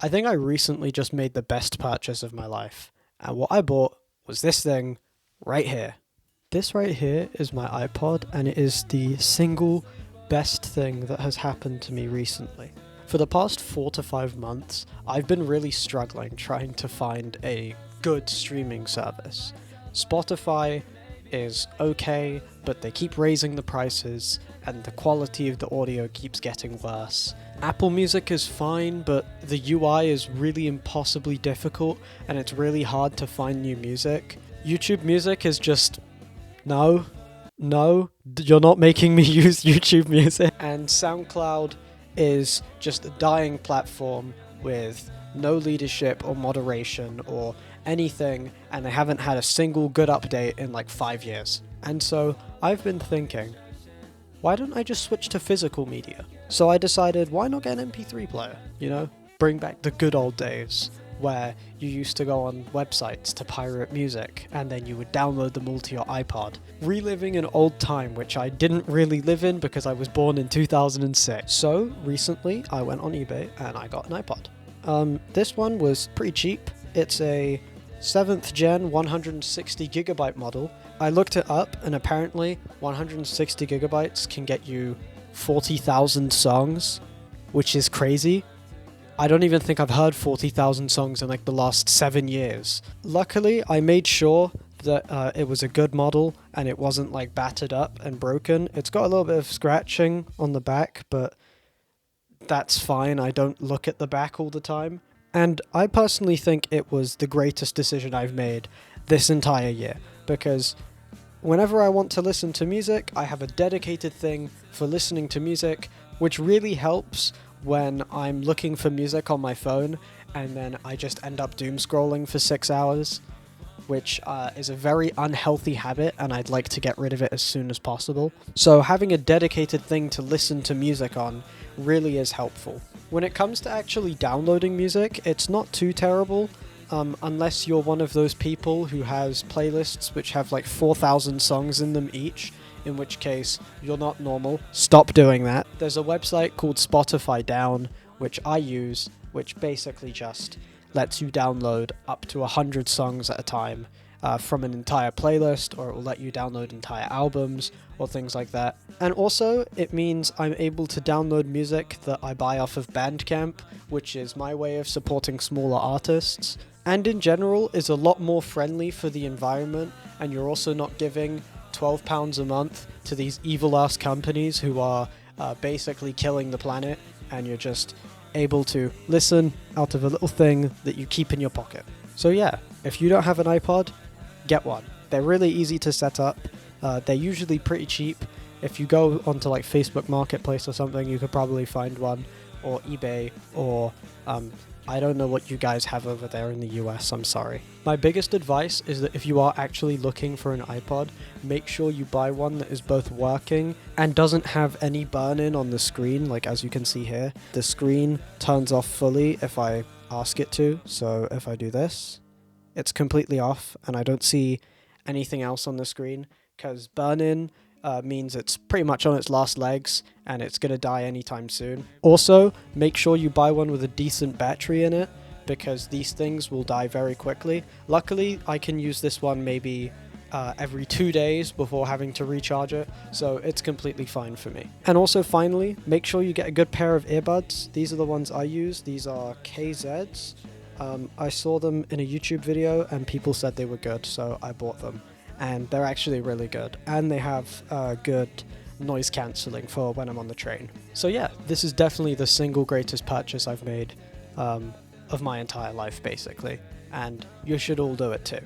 I think I recently just made the best purchase of my life, and what I bought was this thing right here. This right here is my iPod, and it is the single best thing that has happened to me recently. For the past 4 to 5 months, I've been really struggling trying to find a good streaming service. Spotify is okay, but they keep raising the prices, and the quality of the audio keeps getting worse. Apple Music is fine, but the UI is really impossibly difficult, and it's really hard to find new music. YouTube Music is just... No, you're not making me use YouTube Music. And SoundCloud is just a dying platform with no leadership or moderation or anything, and they haven't had a single good update in like 5 years. And so I've been thinking, why don't I just switch to physical media? So I decided, why not get an MP3 player? You know, bring back the good old days where you used to go on websites to pirate music and then you would download them all to your iPod. Reliving an old time which I didn't really live in because I was born in 2006. So recently I went on eBay and I got an iPod. This one was pretty cheap. It's a 7th gen 160 gigabyte model. I looked it up, and apparently 160 gigabytes can get you 40,000 songs, which is crazy. I don't even think I've heard 40,000 songs in like the last 7 years. Luckily, I made sure that it was a good model and it wasn't like battered up and broken. It's got a little bit of scratching on the back, but that's fine. I don't look at the back all the time. And I personally think it was the greatest decision I've made this entire year, because whenever I want to listen to music, I have a dedicated thing for listening to music, which really helps when I'm looking for music on my phone and then I just end up doom scrolling for 6 hours, which is a very unhealthy habit, and I'd like to get rid of it as soon as possible. So having a dedicated thing to listen to music on really is helpful. When it comes to actually downloading music, it's not too terrible, unless you're one of those people who has playlists which have like 4,000 songs in them each, in which case you're not normal. Stop doing that. There's a website called Spotify Down, which I use, which basically just lets you download up to 100 songs at a time from an entire playlist, or it will let you download entire albums or things like that. And also, it means I'm able to download music that I buy off of Bandcamp, which is my way of supporting smaller artists, and in general is a lot more friendly for the environment, and you're also not giving £12 a month to these evil-ass companies who are basically killing the planet, and you're just able to listen out of a little thing that you keep in your pocket. So yeah, if you don't have an iPod, get one. They're really easy to set up. They're usually pretty cheap. If you go onto like Facebook Marketplace or something, you could probably find one, or eBay, or I don't know what you guys have over there in the US, I'm sorry. My biggest advice is that if you are actually looking for an iPod, make sure you buy one that is both working and doesn't have any burn-in on the screen, like as you can see here. The screen turns off fully if I ask it to, so if I do this, it's completely off and I don't see anything else on the screen, because burn-in means it's pretty much on its last legs and it's going to die anytime soon. Also, make sure you buy one with a decent battery in it, because these things will die very quickly. Luckily, I can use this one maybe every 2 days before having to recharge it, so it's completely fine for me. And also, finally, make sure you get a good pair of earbuds. These are the ones I use. These are KZs. I saw them in a YouTube video and people said they were good, so I bought them. And they're actually really good, and they have good noise cancelling for when I'm on the train. So yeah, this is definitely the single greatest purchase I've made of my entire life, basically, and you should all do it too.